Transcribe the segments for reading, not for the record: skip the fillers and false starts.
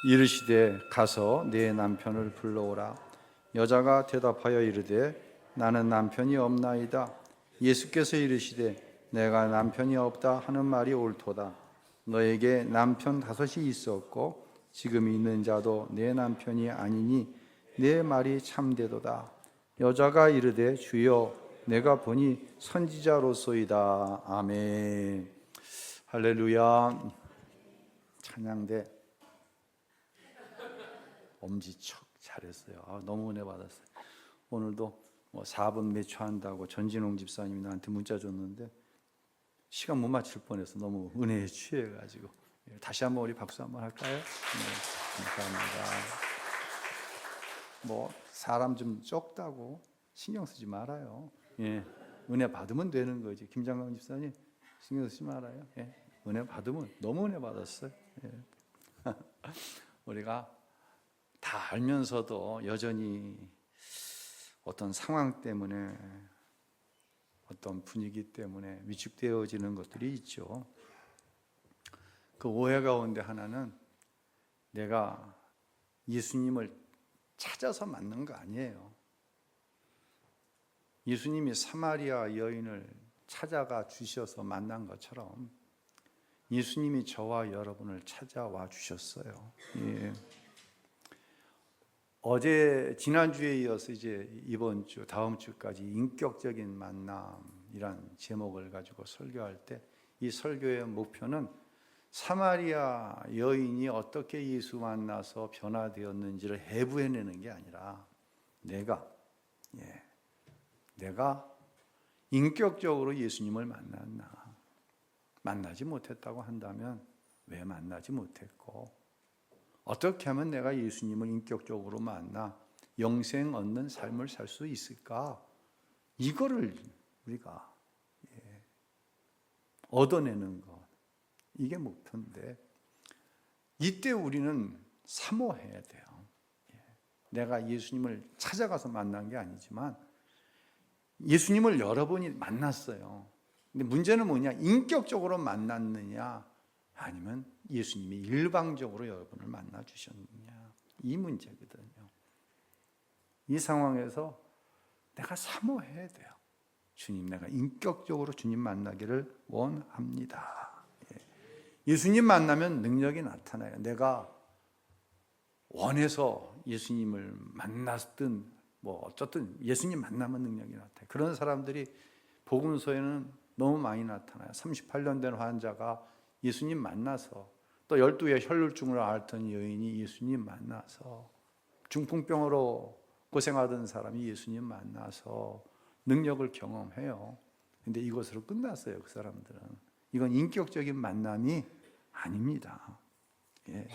이르시되 가서 내 남편을 불러오라. 여자가 대답하여 이르되 나는 남편이 없나이다. 예수께서 이르시되 내가 남편이 없다 하는 말이 옳도다. 너에게 남편 5이 있었고 지금 있는 자도 내 남편이 아니니 내 말이 참되도다. 여자가 이르되 주여 내가 보니 선지자로소이다. 아멘. 할렐루야. 찬양대 엄지척 잘했어요. 너무 은혜 받았어요. 오늘도 4분 몇 초 한다고 전진홍 집사님이 나한테 문자 줬는데 시간 못 맞출 뻔해서 너무 은혜에 취해가지고 다시 한번 우리 박수 한번 할까요? 네, 감사합니다. 사람 좀 적다고 신경 쓰지 말아요. 예, 은혜 받으면 되는 거지. 김장강 집사님 신경 쓰지 말아요. 예, 은혜 받으면 너무 은혜 받았어요. 예. 우리가 다 알면서도 여전히 어떤 상황 때문에 어떤 분위기 때문에 위축되어지는 것들이 있죠. 그 오해 가운데 하나는 내가 예수님을 찾아서 만난 거 아니에요. 예수님이 사마리아 여인을 찾아가 주셔서 만난 것처럼 예수님이 저와 여러분을 찾아와 주셨어요. 예. 어제 지난주에 이어서 이제 이번 주 다음 주까지 인격적인 만남이란 제목을 가지고 설교할 때 이 설교의 목표는 사마리아 여인이 어떻게 예수 만나서 변화되었는지를 해부해내는 게 아니라 내가 인격적으로 예수님을 만났나, 만나지 못했다고 한다면 왜 만나지 못했고, 어떻게 하면 내가 예수님을 인격적으로 만나 영생 얻는 삶을 살 수 있을까? 이거를 우리가 얻어내는 것, 이게 목표인데 이때 우리는 사모해야 돼요. 내가 예수님을 찾아가서 만난 게 아니지만 예수님을 여러분이 만났어요. 근데 문제는 뭐냐? 인격적으로 만났느냐, 아니면 예수님이 일방적으로 여러분을 만나 주셨느냐, 이 문제거든요. 이 상황에서 내가 사모해야 돼요. 주님, 내가 인격적으로 주님 만나기를 원합니다. 예수님 만나면 능력이 나타나요. 내가 원해서 예수님을 만났든 어쨌든 예수님 만나면 능력이 나타나요. 그런 사람들이 복음서에는 너무 많이 나타나요. 38년 된 환자가 예수님 만나서, 또 12의 혈루증을 앓던 여인이 예수님 만나서, 중풍병으로 고생하던 사람이 예수님 만나서 능력을 경험해요. 근데 이것으로 끝났어요. 그 사람들은. 이건 인격적인 만남이 아닙니다. 예.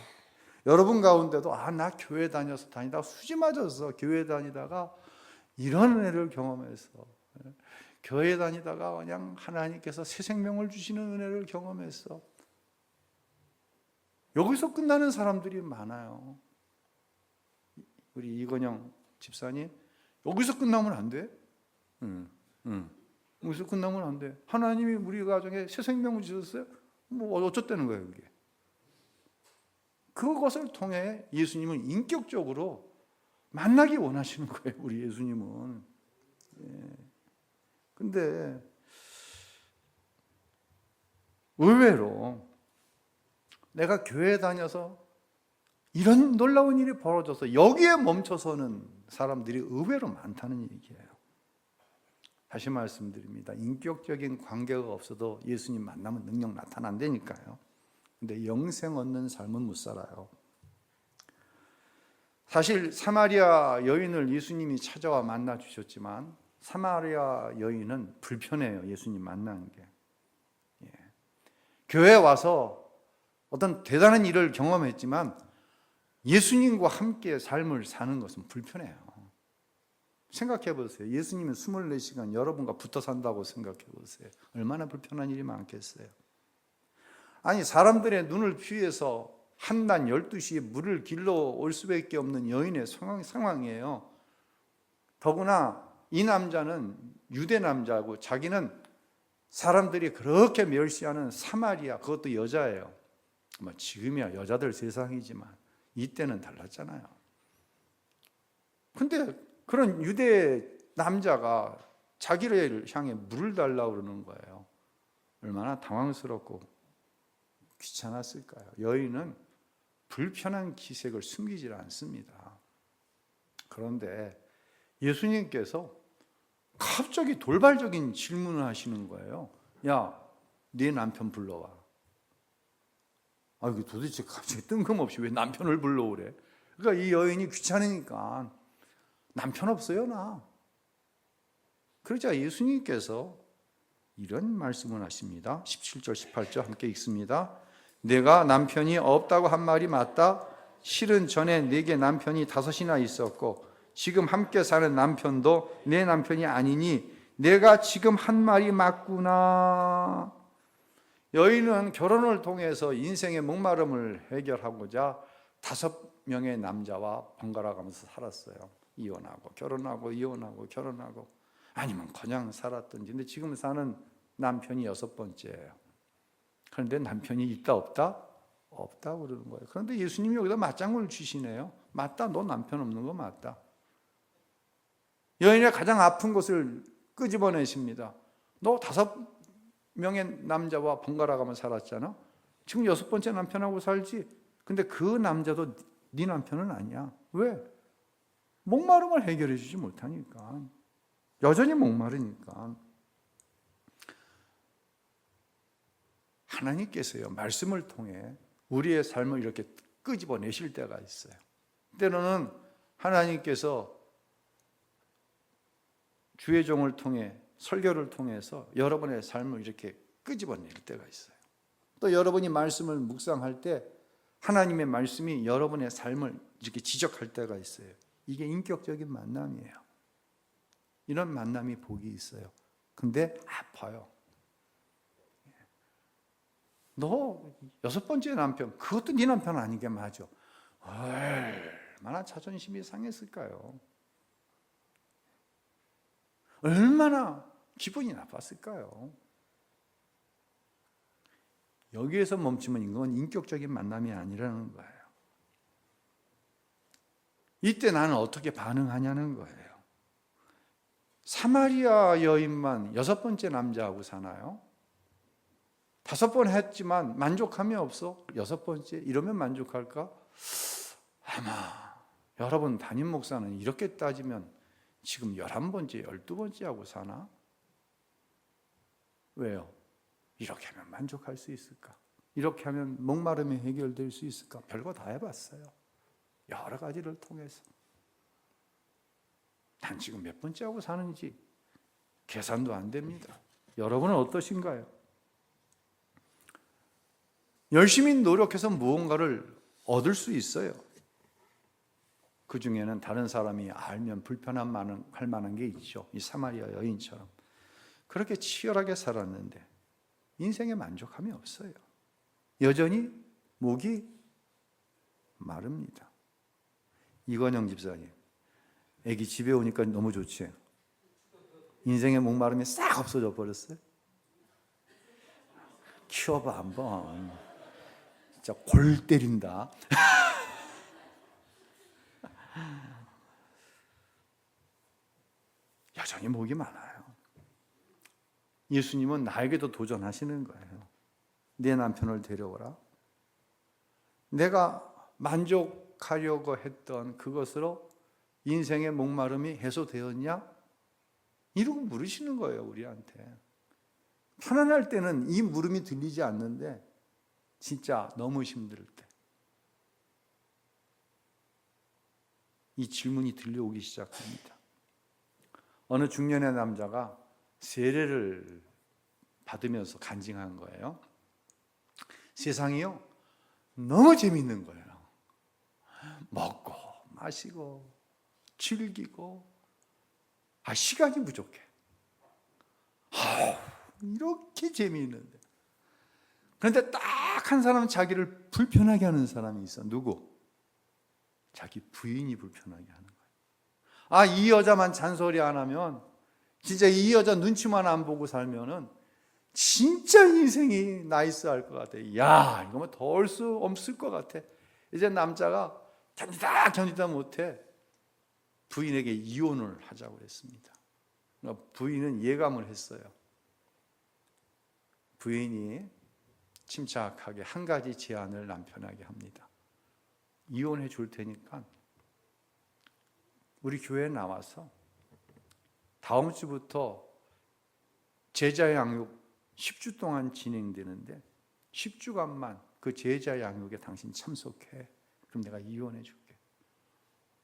여러분 가운데도 나 교회 다니다 수지 맞아서 교회 다니다가 이런 은혜를 경험해서, 교회 다니다가 그냥 하나님께서 새 생명을 주시는 은혜를 경험해서, 여기서 끝나는 사람들이 많아요. 우리 이건영 집사님, 여기서 끝나면 안 돼? 여기서 끝나면 안 돼. 하나님이 우리 가정에 새 생명을 주셨어요? 어쩌다는 거예요, 그게? 그것을 통해 예수님은 인격적으로 만나기 원하시는 거예요, 우리 예수님은. 근데 의외로 내가 교회 다녀서 이런 놀라운 일이 벌어져서 여기에 멈춰서는 사람들이 의외로 많다는 얘기예요. 다시 말씀드립니다. 인격적인 관계가 없어도 예수님 만나면 능력 나타난다니까요. 근데 영생 얻는 삶은 못 살아요. 사실 사마리아 여인을 예수님이 찾아와 만나 주셨지만 사마리아 여인은 불편해요. 예수님 만나는 게. 교회에 와서 어떤 대단한 일을 경험했지만 예수님과 함께 삶을 사는 것은 불편해요. 생각해 보세요. 예수님은 24시간 여러분과 붙어 산다고 생각해 보세요. 얼마나 불편한 일이 많겠어요. 아니, 사람들의 눈을 피해서 한낮 12시에 물을 길러 올 수밖에 없는 여인의 상황이에요. 더구나 이 남자는 유대 남자고 자기는 사람들이 그렇게 멸시하는 사마리아, 그것도 여자예요. 지금이야 여자들 세상이지만 이때는 달랐잖아요. 근데 그런 유대 남자가 자기를 향해 물을 달라고 그러는 거예요. 얼마나 당황스럽고 귀찮았을까요? 여인은 불편한 기색을 숨기질 않습니다. 그런데 예수님께서 갑자기 돌발적인 질문을 하시는 거예요. 야, 네 남편 불러와. 이게 도대체 갑자기 뜬금없이 왜 남편을 불러오래? 그러니까 이 여인이 귀찮으니까 남편 없어요, 나. 그러자 예수님께서 이런 말씀을 하십니다. 17절, 18절 함께 읽습니다. 내가 남편이 없다고 한 말이 맞다. 실은 전에 내게 남편이 5이나 있었고 지금 함께 사는 남편도 내 남편이 아니니 내가 지금 한 말이 맞구나. 여인은 결혼을 통해서 인생의 목마름을 해결하고자 5명의 남자와 번갈아가면서 살았어요. 이혼하고 결혼하고 이혼하고 결혼하고, 아니면 그냥 살았든지. 근데 지금 사는 남편이 6번째예요. 그런데 남편이 있다 없다? 없다고 그러는 거예요. 그런데 예수님이 여기다 맞장구를 치시네요. 맞다, 너 남편 없는 거 맞다. 여인의 가장 아픈 것을 끄집어내십니다. 너 5명의 남자와 번갈아가며 살았잖아. 지금 6번째 남편하고 살지. 근데 그 남자도 네 남편은 아니야. 왜? 목마름을 해결해 주지 못하니까. 여전히 목마르니까. 하나님께서요, 말씀을 통해 우리의 삶을 이렇게 끄집어내실 때가 있어요. 때로는 하나님께서 주의 종을 통해, 설교를 통해서 여러분의 삶을 이렇게 끄집어낼 때가 있어요. 또 여러분이 말씀을 묵상할 때 하나님의 말씀이 여러분의 삶을 이렇게 지적할 때가 있어요. 이게 인격적인 만남이에요. 이런 만남이 복이 있어요. 근데 아파요. 너 6번째 남편, 그것도 네 남편 아닌 게 맞아. 얼마나 자존심이 상했을까요? 얼마나 기분이 나빴을까요? 여기에서 멈추면 이건 인격적인 만남이 아니라는 거예요. 이때 나는 어떻게 반응하냐는 거예요. 사마리아 여인만 6번째 남자하고 사나요? 5번 했지만 만족함이 없어? 6번째? 이러면 만족할까? 아마 여러분 담임 목사는 이렇게 따지면 지금 11번째, 12번째하고 사나? 왜요? 이렇게 하면 만족할 수 있을까? 이렇게 하면 목마름이 해결될 수 있을까? 별거 다 해봤어요. 여러 가지를 통해서. 난 지금 몇 번째하고 사는지 계산도 안 됩니다. 여러분은 어떠신가요? 열심히 노력해서 무언가를 얻을 수 있어요. 그 중에는 다른 사람이 알면 불편할 만한 게 있죠. 이 사마리아 여인처럼. 그렇게 치열하게 살았는데 인생에 만족함이 없어요. 여전히 목이 마릅니다. 이건영 집사님, 애기 집에 오니까 너무 좋지? 인생의 목마름이 싹 없어져 버렸어요? 키워봐 한번. 진짜 골 때린다. 여전히 목이 많아요. 예수님은 나에게도 도전하시는 거예요. 내 남편을 데려오라. 내가 만족하려고 했던 그것으로 인생의 목마름이 해소되었냐? 이러고 물으시는 거예요, 우리한테. 편안할 때는 이 물음이 들리지 않는데 진짜 너무 힘들 때 이 질문이 들려오기 시작합니다. 어느 중년의 남자가 세례를 받으면서 간증한 거예요. 세상이요, 너무 재밌는 거예요. 먹고 마시고 즐기고 시간이 부족해. 이렇게 재미있는데. 그런데 딱 한 사람은 자기를 불편하게 하는 사람이 있어. 누구? 자기 부인이 불편하게 하는 거예요. 이 여자만 잔소리 안 하면, 진짜 이 여자 눈치만 안 보고 살면은 진짜 인생이 나이스할 것 같아. 야, 이거면 더 올 수 없을 것 같아. 이제 남자가 견디다 못해 부인에게 이혼을 하자고 했습니다. 그러니까 부인은 예감을 했어요. 부인이 침착하게 한 가지 제안을 남편에게 합니다. 이혼해 줄 테니까 우리 교회에 나와서 다음 주부터 제자 양육 10주 동안 진행되는데 10주간만 그 제자 양육에 당신 참석해. 그럼 내가 이혼해 줄게.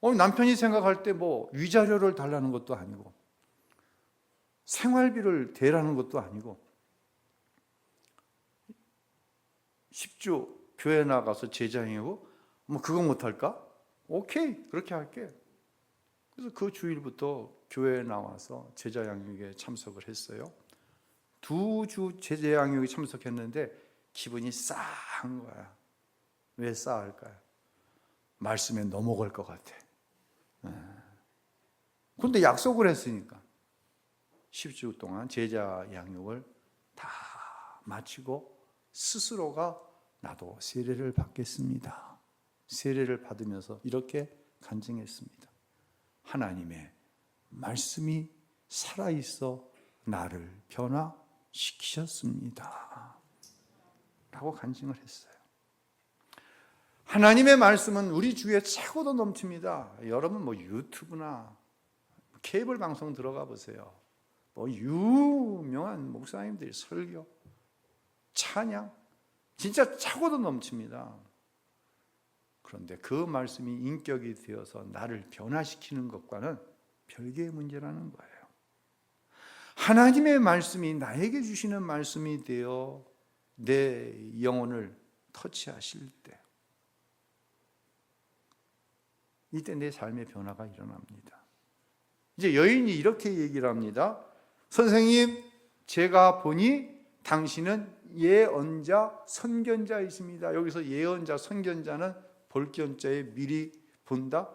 남편이 생각할 때 뭐 위자료를 달라는 것도 아니고 생활비를 대라는 것도 아니고 10주 교회 나가서 제자 양육 뭐 그거 못할까? 오케이, 그렇게 할게. 그래서 그 주일부터 교회에 나와서 제자 양육에 참석을 했어요. 2주 제자 양육에 참석했는데 기분이 싸한 거야. 왜 싸할까요? 말씀에 넘어갈 것 같아. 그런데 약속을 했으니까 10주 동안 제자 양육을 다 마치고 스스로가 나도 세례를 받겠습니다. 세례를 받으면서 이렇게 간증했습니다. 하나님의 말씀이 살아있어 나를 변화시키셨습니다. 라고 간증을 했어요. 하나님의 말씀은 우리 주위에 최고도 넘칩니다. 여러분 뭐 유튜브나 케이블 방송 들어가 보세요. 뭐 유명한 목사님들이 설교, 찬양 진짜 최고도 넘칩니다. 그런데 그 말씀이 인격이 되어서 나를 변화시키는 것과는 별개의 문제라는 거예요. 하나님의 말씀이 나에게 주시는 말씀이 되어 내 영혼을 터치하실 때 이때 내 삶의 변화가 일어납니다. 이제 여인이 이렇게 얘기를 합니다. 선생님, 제가 보니 당신은 예언자, 선견자이십니다. 여기서 예언자, 선견자는 볼견자에 미리 본다,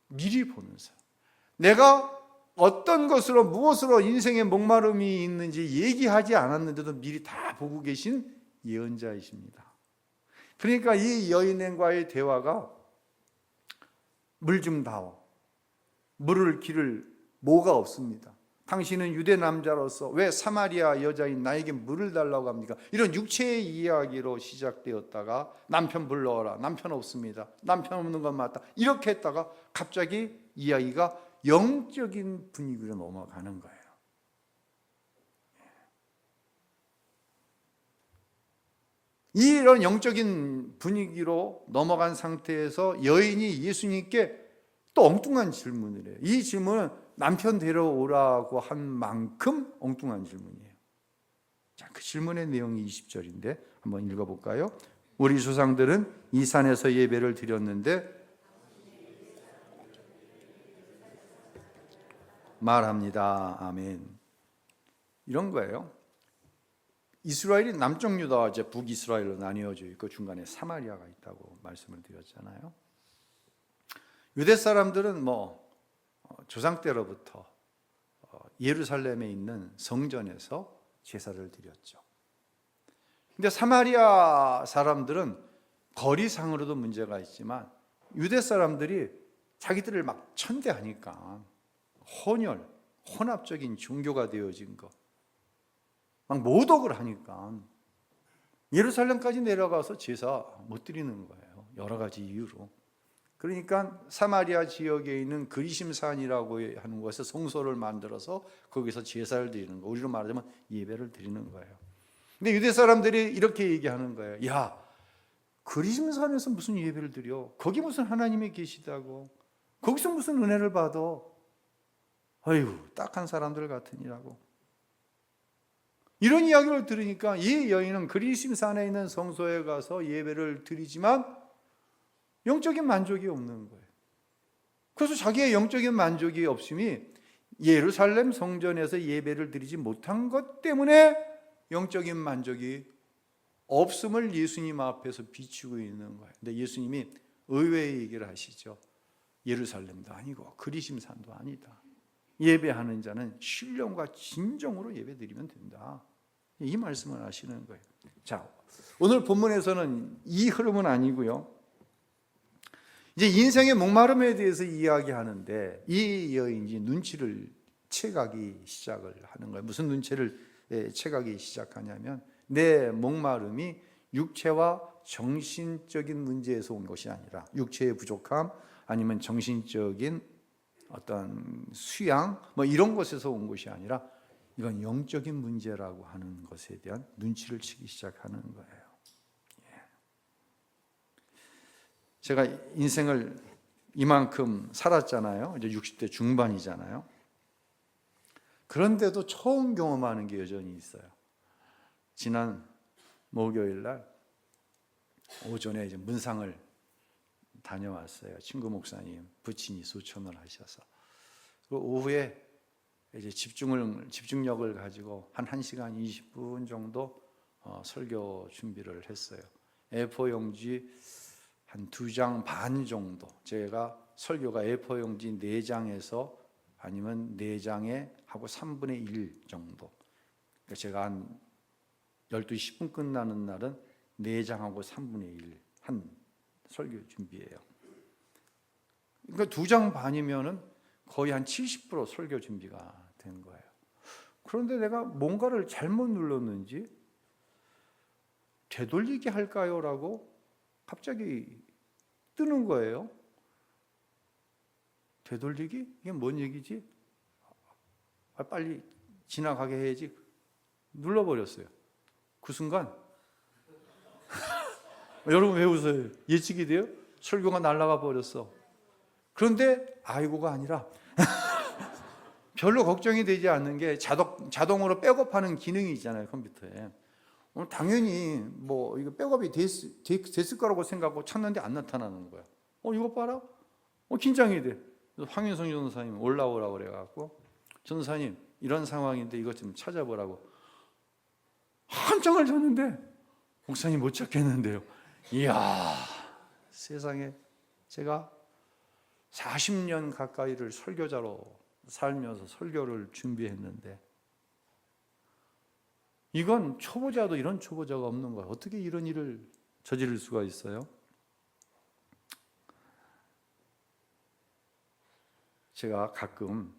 미리 보는 사람. 내가 어떤 것으로 무엇으로 인생의 목마름이 있는지 얘기하지 않았는데도 미리 다 보고 계신 예언자이십니다. 그러니까 이 여인과의 대화가 물 좀 다오. 물을 길을 뭐가 없습니다. 당신은 유대 남자로서 왜 사마리아 여자인 나에게 물을 달라고 합니까? 이런 육체의 이야기로 시작되었다가 남편 불러와라. 남편 없습니다. 남편 없는 건 맞다. 이렇게 했다가 갑자기 이야기가 영적인 분위기로 넘어가는 거예요. 이런 영적인 분위기로 넘어간 상태에서 여인이 예수님께 또 엉뚱한 질문을 해요. 이 질문은 남편 데려오라고 한 만큼 엉뚱한 질문이에요. 자, 그 질문의 내용이 20절인데 한번 읽어볼까요? 우리 조상들은 이 산에서 예배를 드렸는데 말합니다. 아멘. 이런 거예요. 이스라엘이 남쪽 유다와 이제 북이스라엘로 나뉘어져 있고 중간에 사마리아가 있다고 말씀을 드렸잖아요. 유대 사람들은 조상 때로부터 예루살렘에 있는 성전에서 제사를 드렸죠. 근데 사마리아 사람들은 거리상으로도 문제가 있지만 유대 사람들이 자기들을 막 천대하니까 혼합적인 종교가 되어진 거, 막 모독을 하니까 예루살렘까지 내려가서 제사 못 드리는 거예요. 여러 가지 이유로. 그러니까 사마리아 지역에 있는 그리심산이라고 하는 곳에서 성소를 만들어서 거기서 제사를 드리는 거, 우리로 말하자면 예배를 드리는 거예요. 근데 유대 사람들이 이렇게 얘기하는 거예요. 야, 그리심산에서 무슨 예배를 드려? 거기 무슨 하나님이 계시다고? 거기서 무슨 은혜를 받아? 아이고, 딱한 사람들 같으니라고. 이런 이야기를 들으니까 이 여인은 그리심산에 있는 성소에 가서 예배를 드리지만 영적인 만족이 없는 거예요. 그래서 자기의 영적인 만족이 없음이 예루살렘 성전에서 예배를 드리지 못한 것 때문에 영적인 만족이 없음을 예수님 앞에서 비추고 있는 거예요. 근데 예수님이 의외의 얘기를 하시죠. 예루살렘도 아니고 그리심산도 아니다. 예배하는 자는 신령과 진정으로 예배드리면 된다. 이 말씀을 하시는 거예요. 자, 오늘 본문에서는 이 흐름은 아니고요. 이제 인생의 목마름에 대해서 이야기하는데 이 여인이 눈치를 채가기 시작을 하는 거예요. 무슨 눈치를 채가기 시작하냐면 내 목마름이 육체와 정신적인 문제에서 온 것이 아니라 육체의 부족함 아니면 정신적인 어떤 수양 뭐 이런 것에서 온 것이 아니라 이건 영적인 문제라고 하는 것에 대한 눈치를 채기 시작하는 거예요. 제가 인생을 이만큼 살았잖아요. 이제 60대 중반이잖아요. 그런데도 처음 경험하는 게 여전히 있어요. 지난 목요일 날 오전에 이제 문상을 다녀왔어요. 친구 목사님 부친이 수천을 하셔서. 그리고 오후에 이제 집중력을 가지고 한 1시간 20분 정도 설교 준비를 했어요. A4 용지 한 2장 반 정도. 제가 설교가 A4 용지 4장에서 아니면 4장에 하고 3분의 1 정도. 그러니까 제가 한 12시 10분 끝나는 날은 4장하고 3분의 1 한 설교 준비예요. 그러니까 2장 반이면은 거의 한 70% 설교 준비가 된 거예요. 그런데 내가 뭔가를 잘못 눌렀는지 되돌리기 할까요? 라고 갑자기 뜨는 거예요. 되돌리기? 이게 뭔 얘기지? 빨리 지나가게 해야지. 눌러버렸어요. 그 순간 여러분 왜 웃어요? 예측이 돼요? 설교가 날아가 버렸어. 그런데 아이고가 아니라 별로 걱정이 되지 않는 게 자동으로 백업하는 기능이 있잖아요, 컴퓨터에. 당연히 뭐 이거 백업이 됐을 거라고 생각하고 찾는데 안 나타나는 거야. 이거 봐라. 긴장이 돼. 황윤성 전사님 올라오라고 그래갖고 전사님 이런 상황인데 이것 좀 찾아보라고 한장을 줬는데 목사님 못 찾겠는데요. 이야, 세상에 제가 40년 가까이를 설교자로 살면서 설교를 준비했는데 이건 초보자도 이런 초보자가 없는 거예요. 어떻게 이런 일을 저지를 수가 있어요? 제가 가끔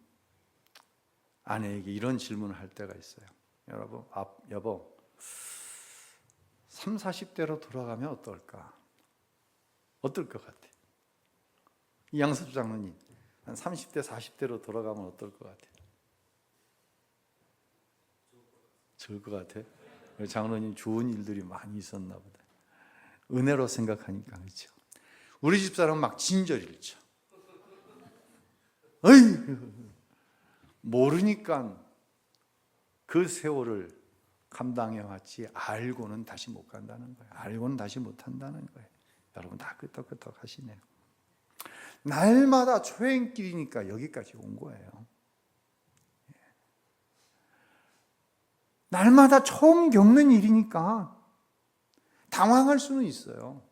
아내에게 이런 질문을 할 때가 있어요. 여보, 30, 40대로 돌아가면 어떨까? 어떨 것 같아? 이양섭 장로님, 한 30대, 40대로 돌아가면 어떨 것 같아? 좋을 것 같아? 장로님 좋은 일들이 많이 있었나 보다. 은혜로 생각하니까 그렇죠. 우리 집사람은 막 진저리를 쳐. 어이, 모르니까 그 세월을 감당해왔지 알고는 다시 못 간다는 거예요. 알고는 다시 못 한다는 거예요. 여러분 다 끄떡끄떡 하시네요. 날마다 초행길이니까 여기까지 온 거예요. 날마다 처음 겪는 일이니까 당황할 수는 있어요.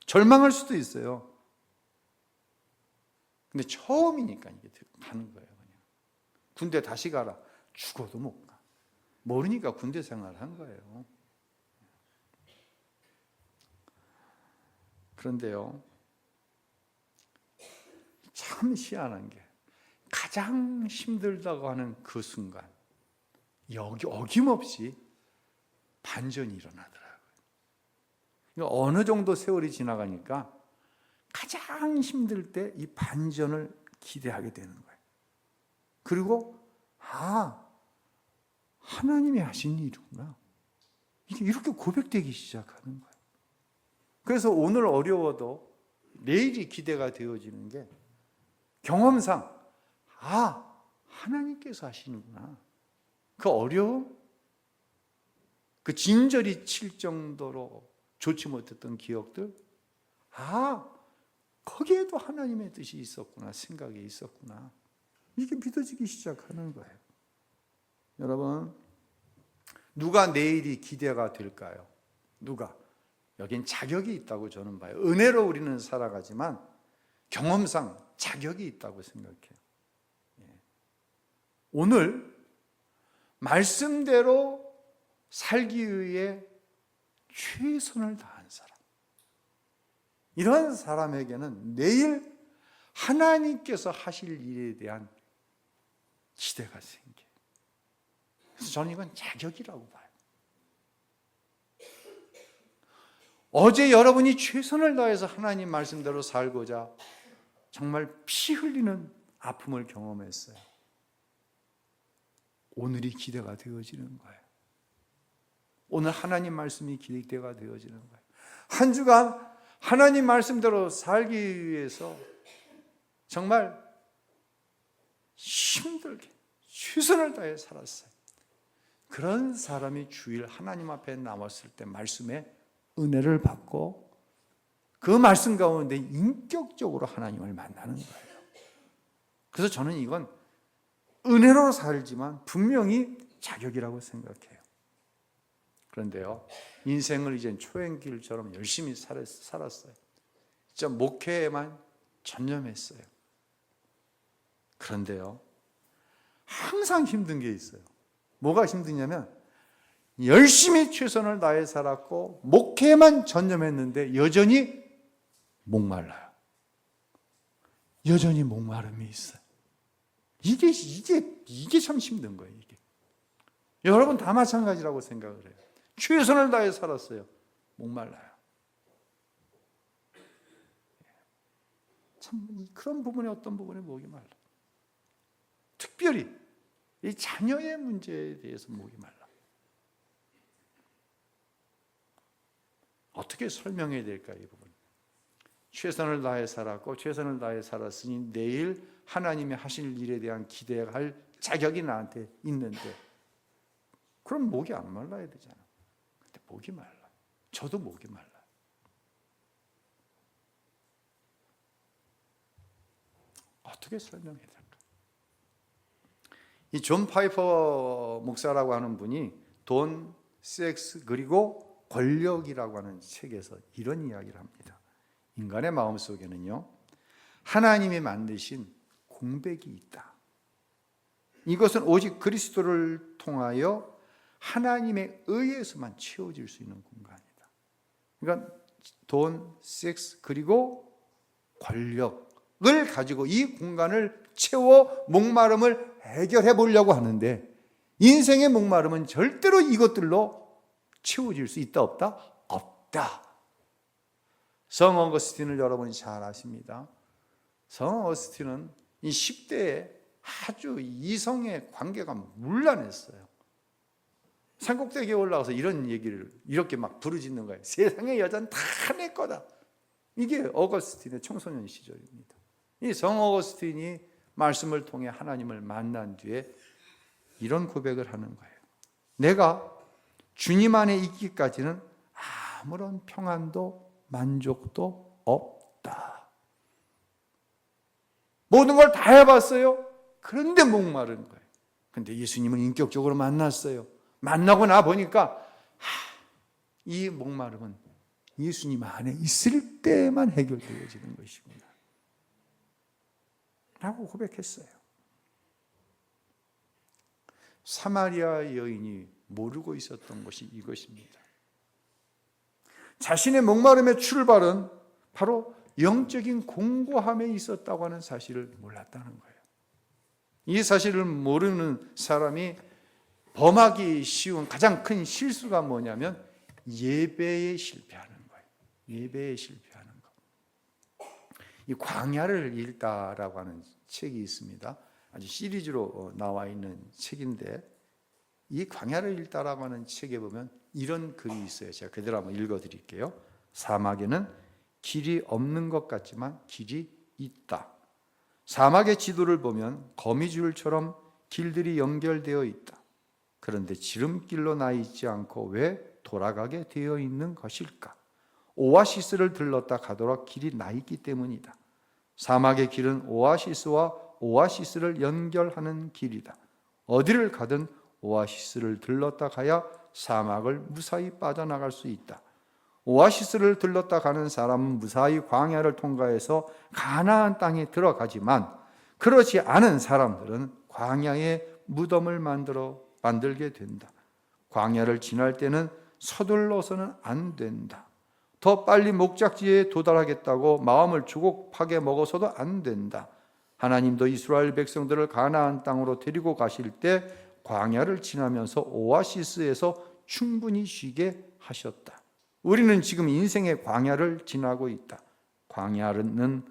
절망할 수도 있어요. 근데 처음이니까 이게 가는 거예요. 그냥. 군대 다시 가라. 죽어도 못 가. 모르니까 군대 생활을 한 거예요. 그런데요, 참 희한한 게 가장 힘들다고 하는 그 순간 어김없이 반전이 일어나더라고요. 어느 정도 세월이 지나가니까 가장 힘들 때 이 반전을 기대하게 되는 거예요. 그리고 하나님이 하신 일이구나. 이게 이렇게 고백되기 시작하는 거예요. 그래서 오늘 어려워도 내일이 기대가 되어지는 게 경험상 하나님께서 하시는구나. 그 어려움, 그 진저리 칠 정도로 좋지 못했던 기억들, 거기에도 하나님의 뜻이 있었구나, 생각이 있었구나. 이게 믿어지기 시작하는 거예요. 여러분, 누가 내일이 기대가 될까요? 누가? 여긴 자격이 있다고 저는 봐요. 은혜로 우리는 살아가지만 경험상 자격이 있다고 생각해요. 오늘 말씀대로 살기 위해 최선을 다한 사람, 이런 사람에게는 내일 하나님께서 하실 일에 대한 기대가 생겨요. 그래서 저는 이건 자격이라고 봐요. 어제 여러분이 최선을 다해서 하나님 말씀대로 살고자 정말 피 흘리는 아픔을 경험했어요. 오늘이 기대가 되어지는 거예요. 오늘 하나님 말씀이 기대가 되어지는 거예요. 한 주간 하나님 말씀대로 살기 위해서 정말 힘들게 최선을 다해 살았어요. 그런 사람이 주일 하나님 앞에 나왔을 때 말씀에 은혜를 받고 그 말씀 가운데 인격적으로 하나님을 만나는 거예요. 그래서 저는 이건 은혜로 살지만 분명히 자격이라고 생각해요. 그런데요, 인생을 이젠 초행길처럼 열심히 살았어요. 진짜 목회에만 전념했어요. 그런데요, 항상 힘든 게 있어요. 뭐가 힘드냐면 열심히 최선을 다해 살았고 목회에만 전념했는데 여전히 목말라요. 여전히 목마름이 있어요. 이게 참 힘든 거예요. 이게. 여러분 다 마찬가지라고 생각을 해요. 최선을 다해 살았어요. 목말라요. 참 그런 부분에 어떤 부분에 목이 말라. 특별히 이 자녀의 문제에 대해서 목이 말라. 어떻게 설명해야 될까 이 부분. 최선을 다해 살았고 최선을 다해 살았으니 내일 하나님이 하실 일에 대한 기대할 자격이 나한테 있는데 그럼 목이 안 말라야 되잖아. 근데 목이 말라. 저도 목이 말라. 어떻게 설명해야 될까? 이 존 파이퍼 목사라고 하는 분이 돈, 섹스 그리고 권력이라고 하는 책에서 이런 이야기를 합니다. 인간의 마음속에는요, 하나님이 만드신 공백이 있다. 이것은 오직 그리스도를 통하여 하나님에 의해서만 채워질 수 있는 공간이다. 그러니까 돈, 섹스 그리고 권력을 가지고 이 공간을 채워 목마름을 해결해 보려고 하는데 인생의 목마름은 절대로 이것들로 채워질 수 있다 없다? 없다. 성 어거스틴을 여러분이 잘 아십니다. 성 어거스틴은 이 10대에 아주 이성의 관계가 문란했어요. 산꼭대기에 올라가서 이런 얘기를 이렇게 막 부르짖는 거예요. 세상의 여자는 다 내 거다. 이게 어거스틴의 청소년 시절입니다. 이 성 어거스틴이 말씀을 통해 하나님을 만난 뒤에 이런 고백을 하는 거예요. 내가 주님 안에 있기까지는 아무런 평안도 만족도 없다. 모든 걸 다 해봤어요. 그런데 목마른 거예요. 그런데 예수님을 인격적으로 만났어요. 만나고 나 보니까 이 목마름은 예수님 안에 있을 때만 해결되어지는 것이구나 라고 고백했어요. 사마리아 여인이 모르고 있었던 것이 이것입니다. 자신의 목마름의 출발은 바로 영적인 공고함에 있었다고 하는 사실을 몰랐다는 거예요. 이 사실을 모르는 사람이 범하기 쉬운 가장 큰 실수가 뭐냐면 예배에 실패하는 거예요. 예배에 실패하는 거. 이 광야를 읽다라고 하는 책이 있습니다. 아주 시리즈로 나와 있는 책인데 이 광야를 읽다라고 하는 책에 보면 이런 글이 있어요. 제가 그대로 한번 읽어드릴게요. 사막에는 길이 없는 것 같지만 길이 있다. 사막의 지도를 보면 거미줄처럼 길들이 연결되어 있다. 그런데 지름길로 나 있지 않고 왜 돌아가게 되어 있는 것일까? 오아시스를 들렀다 가도록 길이 나 있기 때문이다. 사막의 길은 오아시스와 오아시스를 연결하는 길이다. 어디를 가든 오아시스를 들렀다 가야 사막을 무사히 빠져나갈 수 있다. 오아시스를 들렀다 가는 사람은 무사히 광야를 통과해서 가나안 땅에 들어가지만 그렇지 않은 사람들은 광야에 무덤을 만들게 된다. 광야를 지날 때는 서둘러서는 안 된다. 더 빨리 목적지에 도달하겠다고 마음을 조급하게 먹어서도 안 된다. 하나님도 이스라엘 백성들을 가나안 땅으로 데리고 가실 때 광야를 지나면서 오아시스에서 충분히 쉬게 하셨다. 우리는 지금 인생의 광야를 지나고 있다. 광야는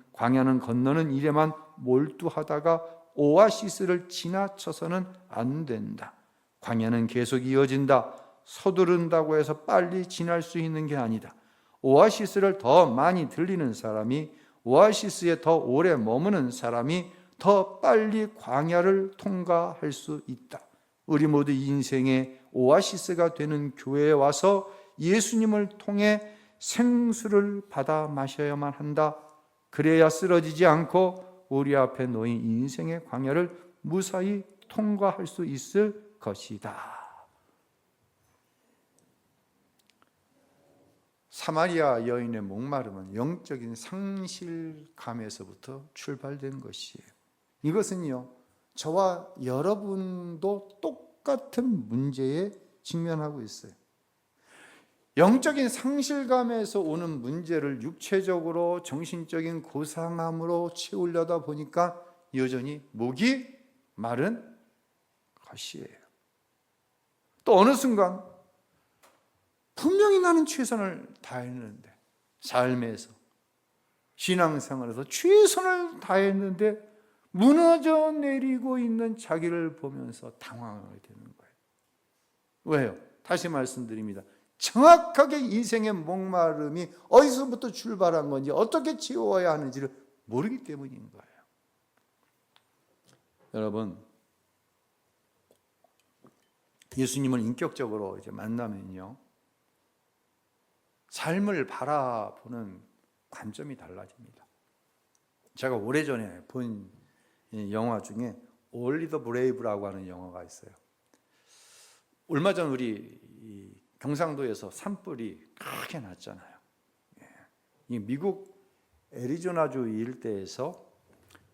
건너는 일에만 몰두하다가 오아시스를 지나쳐서는 안 된다. 광야는 계속 이어진다. 서두른다고 해서 빨리 지날 수 있는 게 아니다. 오아시스를 더 많이 들리는 사람이, 오아시스에 더 오래 머무는 사람이 더 빨리 광야를 통과할 수 있다. 우리 모두 인생의 오아시스가 되는 교회에 와서 예수님을 통해 생수를 받아 마셔야만 한다. 그래야 쓰러지지 않고 우리 앞에 놓인 인생의 광야를 무사히 통과할 수 있을 것이다. 사마리아 여인의 목마름은 영적인 상실감에서부터 출발된 것이에요. 이것은요, 저와 여러분도 똑같은 문제에 직면하고 있어요. 영적인 상실감에서 오는 문제를 육체적으로 정신적인 고상함으로 채우려다 보니까 여전히 목이 마른 것이에요. 또 어느 순간 분명히 나는 최선을 다했는데, 삶에서, 신앙생활에서 최선을 다했는데 무너져 내리고 있는 자기를 보면서 당황하게 되는 거예요. 왜요? 다시 말씀드립니다. 정확하게 인생의 목마름이 어디서부터 출발한 건지, 어떻게 채워야 하는지를 모르기 때문인 거예요. 여러분, 예수님을 인격적으로 이제 만나면요, 삶을 바라보는 관점이 달라집니다. 제가 오래전에 본 영화 중에 Only the Brave라고 하는 영화가 있어요. 얼마 전 우리 경상도에서 산불이 크게 났잖아요. 이 미국 애리조나주 일대에서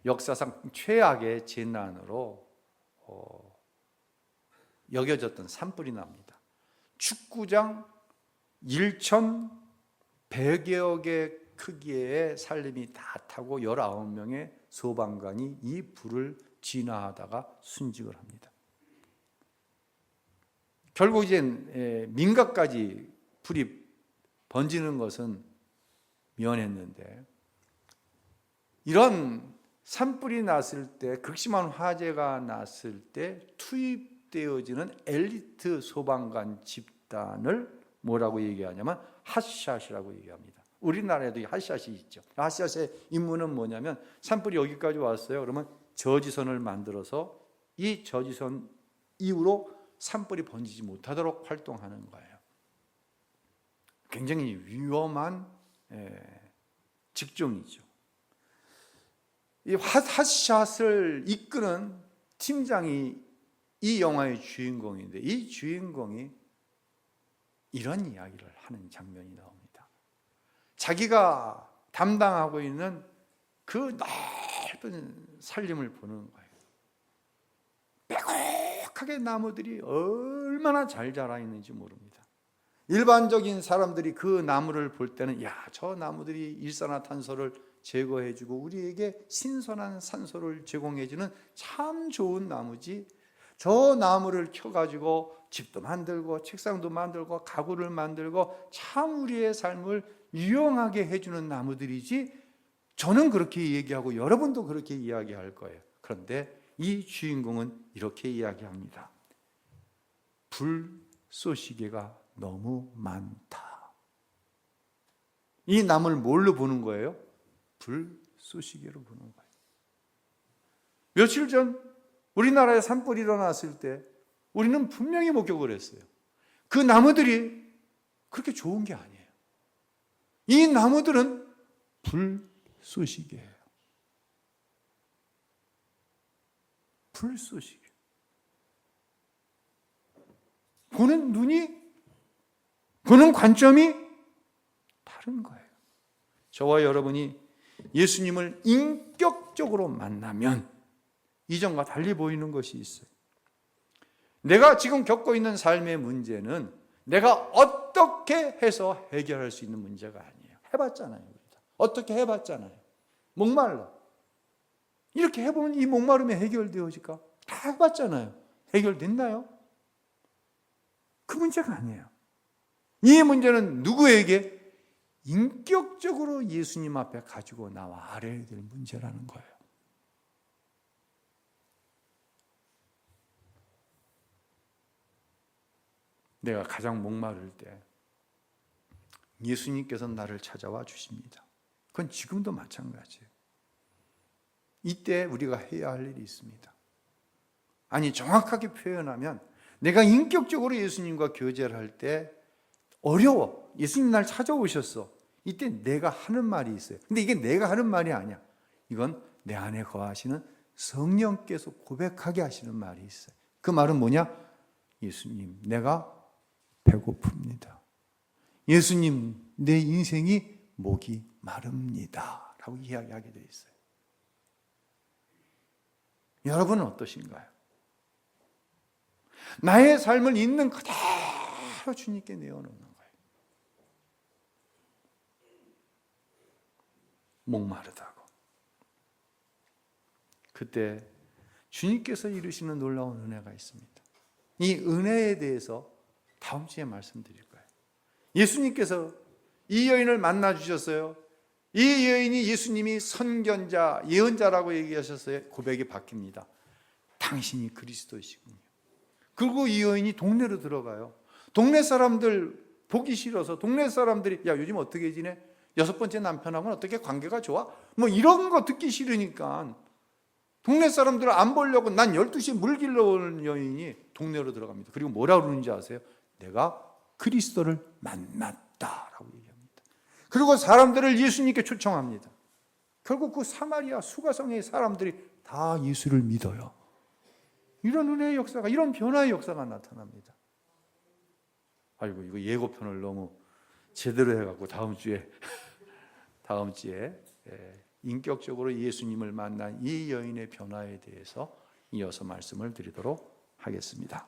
역사상 최악의 재난으로 여겨졌던 산불이 납니다. 축구장 1,100여 개 크기의 살림이 다 타고 19명의 소방관이 이 불을 진화하다가 순직을 합니다. 결국 이제 민가까지 불이 번지는 것은 면했는데, 이런 산불이 났을 때, 극심한 화재가 났을 때 투입되어지는 엘리트 소방관 집단을 뭐라고 얘기하냐면 핫샷이라고 얘기합니다. 우리나라에도 핫샷이 있죠. 핫샷의 임무는 뭐냐면, 산불이 여기까지 왔어요. 그러면 저지선을 만들어서 이 저지선 이후로 산불이 번지지 못하도록 활동하는 거예요. 굉장히 위험한 직종이죠. 이 핫샷을 이끄는 팀장이 이 영화의 주인공인데, 이 주인공이 이런 이야기를 하는 장면이 나옵니다. 자기가 담당하고 있는 그 넓은 산림을 보는 거예요. 빼곡하게 나무들이 얼마나 잘 자라 있는지 모릅니다. 일반적인 사람들이 그 나무를 볼 때는, 야, 저 나무들이 일산화탄소를 제거해주고 우리에게 신선한 산소를 제공해주는 참 좋은 나무지, 저 나무를 켜가지고 집도 만들고 책상도 만들고 가구를 만들고 참 우리의 삶을 유용하게 해주는 나무들이지, 저는 그렇게 얘기하고 여러분도 그렇게 이야기할 거예요. 그런데 이 주인공은 이렇게 이야기합니다. 불쏘시개가 너무 많다. 이 나무를 뭘로 보는 거예요? 불쏘시개로 보는 거예요. 며칠 전 우리나라에 산불이 일어났을 때 우리는 분명히 목격을 했어요. 그 나무들이 그렇게 좋은 게 아니에요. 이 나무들은 불쏘시개예요. 불쏘시개. 보는 눈이, 보는 관점이 다른 거예요. 저와 여러분이 예수님을 인격적으로 만나면 이전과 달리 보이는 것이 있어요. 내가 지금 겪고 있는 삶의 문제는 내가 어떻게 해서 해결할 수 있는 문제가 아니에요. 해봤잖아요. 우리도. 어떻게 해봤잖아요. 목말라. 이렇게 해보면 이 목마름이 해결되어질까? 다 해봤잖아요. 해결됐나요? 그 문제가 아니에요. 이 문제는 누구에게? 인격적으로 예수님 앞에 가지고 나와 알아야 될 문제라는 거예요. 내가 가장 목마를 때 예수님께서 나를 찾아와 주십니다. 그건 지금도 마찬가지예요. 이때 우리가 해야 할 일이 있습니다. 아니, 정확하게 표현하면 내가 인격적으로 예수님과 교제를 할 때 어려워. 예수님 날 찾아오셨어. 이때 내가 하는 말이 있어요. 근데 이게 내가 하는 말이 아니야. 이건 내 안에 거하시는 성령께서 고백하게 하시는 말이 있어요. 그 말은 뭐냐? 예수님, 내가 배고픕니다. 예수님, 내 인생이 목이 마릅니다. 라고 이야기하게 되어 있어요. 여러분은 어떠신가요? 나의 삶을 있는 그대로 주님께 내어놓는 거예요. 목마르다고. 그때 주님께서 이루시는 놀라운 은혜가 있습니다. 이 은혜에 대해서 다음 주에 말씀드릴 거예요. 예수님께서 이 여인을 만나 주셨어요. 이 여인이 예수님이 선견자, 예언자라고 얘기하셨어요. 고백이 바뀝니다. 당신이 그리스도이시군요. 그리고 이 여인이 동네로 들어가요. 동네 사람들 보기 싫어서 동네 사람들이 야, 요즘 어떻게 지내? 6번째 남편하고는 어떻게 관계가 좋아? 뭐 이런 거 듣기 싫으니까 동네 사람들을 안 보려고 난 12시에 물 길러 오는 여인이 동네로 들어갑니다. 그리고 뭐라고 그러는지 아세요? 내가 그리스도를 만났다라고 얘기합니다. 그리고 사람들을 예수님께 초청합니다. 결국 그 사마리아 수가성의 사람들이 다 예수를 믿어요. 이런 은혜의 역사가, 이런 변화의 역사가 나타납니다. 아이고, 이거 예고편을 너무 제대로 해갖고 다음 주에 인격적으로 예수님을 만난 이 여인의 변화에 대해서 이어서 말씀을 드리도록 하겠습니다.